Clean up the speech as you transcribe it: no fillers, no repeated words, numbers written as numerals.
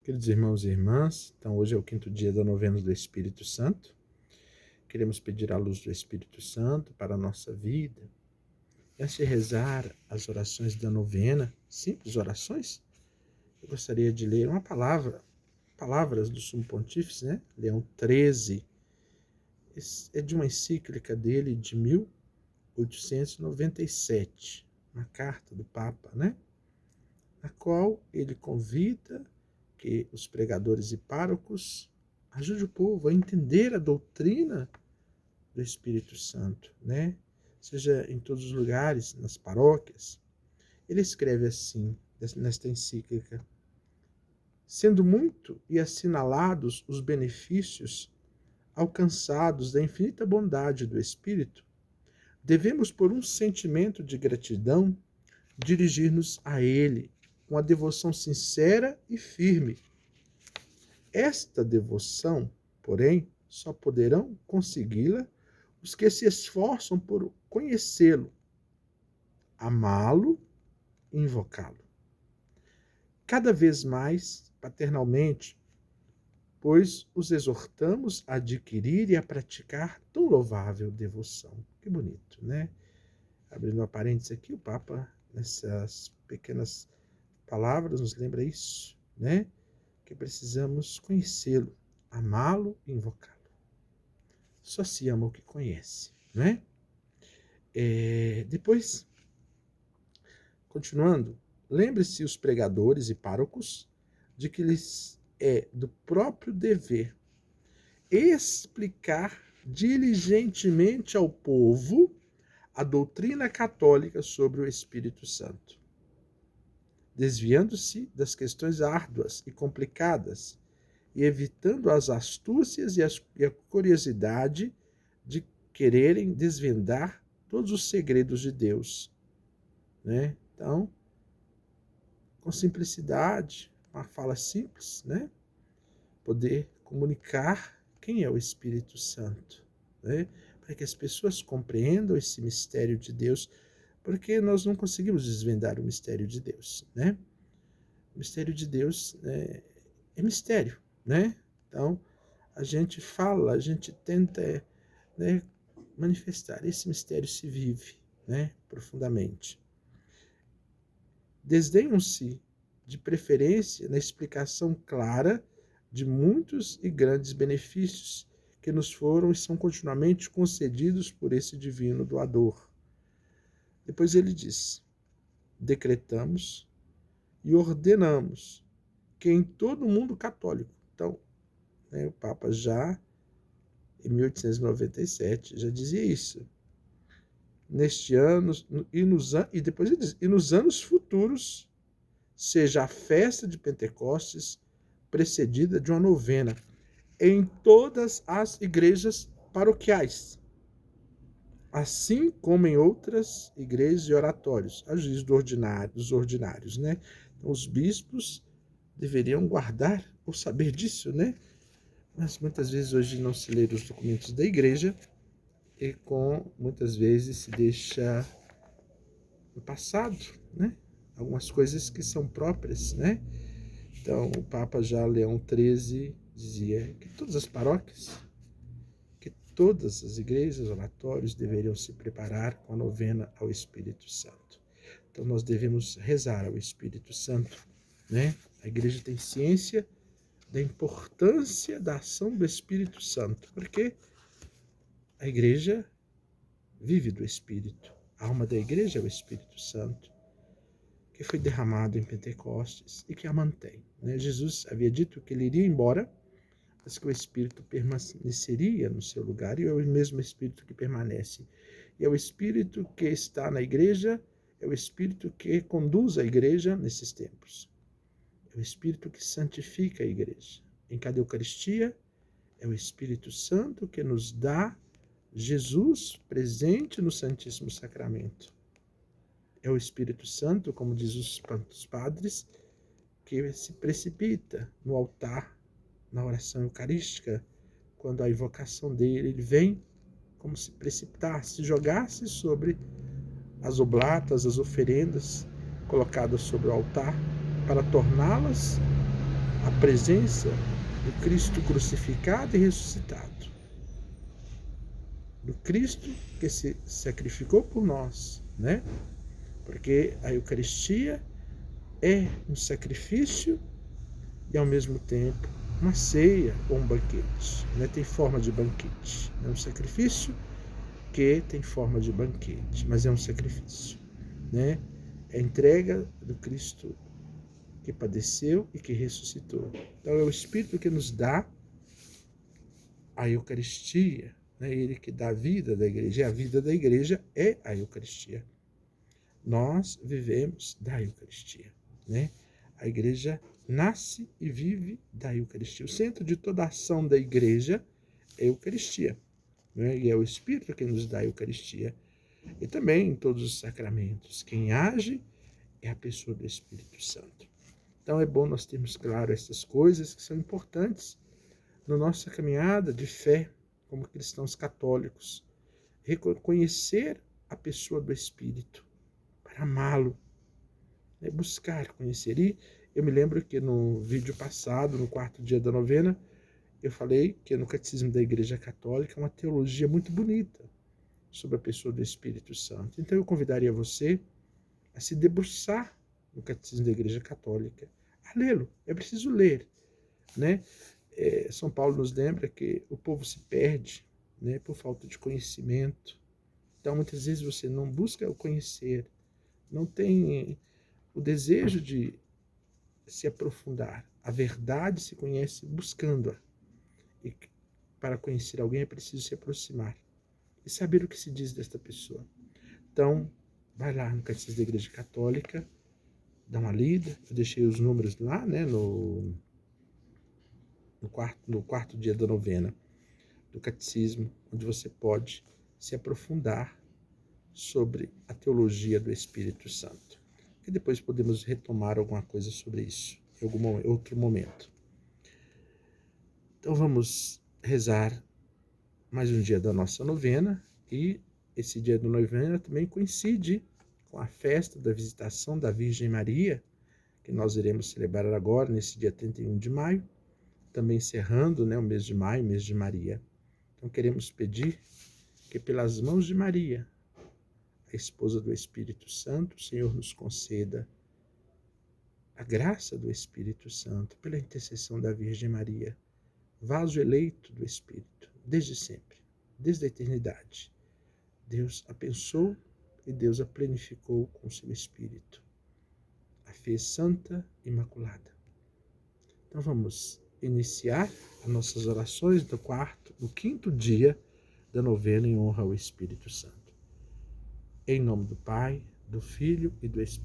Queridos irmãos e irmãs, então hoje é o 5º dia da novena do Espírito Santo. Queremos pedir a luz do Espírito Santo para a nossa vida. Antes de rezar as orações da novena, simples orações, eu gostaria de ler uma palavras do Sumo Pontífice, Leão XIII. É de uma encíclica dele de 1897, uma carta do Papa, na qual ele convida que os pregadores e párocos ajudem o povo a entender a doutrina do Espírito Santo, seja em todos os lugares, nas paróquias. Ele escreve assim, nesta encíclica: sendo muito e assinalados os benefícios alcançados da infinita bondade do Espírito, devemos, por um sentimento de gratidão, dirigir-nos a Ele com a devoção sincera e firme. Esta devoção, porém, só poderão consegui-la os que se esforçam por conhecê-lo, amá-lo e invocá-lo. Cada vez mais paternalmente, pois os exortamos a adquirir e a praticar tão louvável devoção. Que bonito, Abrindo uma parênteses aqui, o Papa, nessas pequenas palavras, nos lembra isso, que precisamos conhecê-lo, amá-lo e invocá-lo. Só se ama o que conhece, Depois, continuando, lembre-se os pregadores e párocos de que lhes é do próprio dever explicar diligentemente ao povo a doutrina católica sobre o Espírito Santo, desviando-se das questões árduas e complicadas e evitando as astúcias e a curiosidade de quererem desvendar todos os segredos de Deus. Então, com simplicidade, uma fala simples, poder comunicar quem é o Espírito Santo, para que as pessoas compreendam esse mistério de Deus, porque nós não conseguimos desvendar o mistério de Deus, O mistério de Deus é mistério, Então, a gente fala, a gente tenta manifestar. Esse mistério se vive, profundamente. Desdenham-se, de preferência, na explicação clara de muitos e grandes benefícios que nos foram e são continuamente concedidos por esse divino doador. Depois ele diz: decretamos e ordenamos que em todo o mundo católico, então, o Papa já, em 1897, já dizia isso. Neste ano, e depois ele diz, e nos anos futuros, seja a festa de Pentecostes precedida de uma novena em todas as igrejas paroquiais, assim como em outras igrejas e oratórios, a juízo dos ordinários, Então, os bispos deveriam guardar ou saber disso, Mas muitas vezes hoje não se lê os documentos da igreja e muitas vezes se deixa no passado, Algumas coisas que são próprias, Então, o Papa já Leão XIII dizia que todas as paróquias, que todas as igrejas, oratórios deveriam se preparar com a novena ao Espírito Santo. Então, nós devemos rezar ao Espírito Santo, A igreja tem ciência da importância da ação do Espírito Santo, porque a igreja vive do Espírito. A alma da igreja é o Espírito Santo, que foi derramado em Pentecostes e que a mantém. Jesus havia dito que ele iria embora, mas que o Espírito permaneceria no seu lugar, e é o mesmo Espírito que permanece. E é o Espírito que está na igreja, é o Espírito que conduz a igreja nesses tempos. É o Espírito que santifica a igreja. Em cada Eucaristia, é o Espírito Santo que nos dá Jesus presente no Santíssimo Sacramento. É o Espírito Santo, como diz os padres, que se precipita no altar, na oração eucarística, quando a invocação dele, ele vem como se precipitasse, se jogasse sobre as oblatas, as oferendas colocadas sobre o altar, para torná-las a presença do Cristo crucificado e ressuscitado, do Cristo que se sacrificou por nós, né? Porque a Eucaristia é um sacrifício e, ao mesmo tempo, uma ceia ou um banquete, né? Tem forma de banquete. É um sacrifício que tem forma de banquete, mas é um sacrifício, né? É a entrega do Cristo que padeceu e que ressuscitou. Então é o Espírito que nos dá a Eucaristia, né? Ele que dá a vida da igreja. E a vida da igreja é a Eucaristia. Nós vivemos da Eucaristia, né? A igreja nasce e vive da Eucaristia. O centro de toda a ação da igreja é a Eucaristia, né? E é o Espírito que nos dá a Eucaristia. E também em todos os sacramentos, quem age é a pessoa do Espírito Santo. Então é bom nós termos claro essas coisas que são importantes na nossa caminhada de fé como cristãos católicos. Reconhecer a pessoa do Espírito, para amá-lo, né? Buscar conhecer. E eu me lembro que no vídeo passado, no 4º dia da novena, eu falei que no Catecismo da Igreja Católica é uma teologia muito bonita sobre a pessoa do Espírito Santo. Então eu convidaria você a se debruçar no Catecismo da Igreja Católica, a lê-lo. É preciso ler, né? São Paulo nos lembra que o povo se perde, né, por falta de conhecimento. Então muitas vezes você não busca o conhecer, não tem o desejo de se aprofundar. A verdade se conhece buscando-a. E para conhecer alguém é preciso se aproximar e saber o que se diz desta pessoa. Então, vai lá no Catecismo da Igreja Católica, dá uma lida. Eu deixei os números lá, né, no quarto dia da novena do Catecismo, onde você pode se aprofundar sobre a teologia do Espírito Santo. E depois podemos retomar alguma coisa sobre isso em algum outro momento. Então vamos rezar mais um dia da nossa novena, e esse dia da novena também coincide com a festa da visitação da Virgem Maria, que nós iremos celebrar agora, nesse dia 31 de maio, também encerrando, né, o mês de maio, mês de Maria. Então queremos pedir que pelas mãos de Maria, a esposa do Espírito Santo, o Senhor nos conceda a graça do Espírito Santo, pela intercessão da Virgem Maria, vaso eleito do Espírito, desde sempre, desde a eternidade. Deus a pensou e Deus a plenificou com seu Espírito. A fez santa, imaculada. Então vamos iniciar as nossas orações do 5º dia da novena em honra ao Espírito Santo. Em nome do Pai, do Filho e do Espírito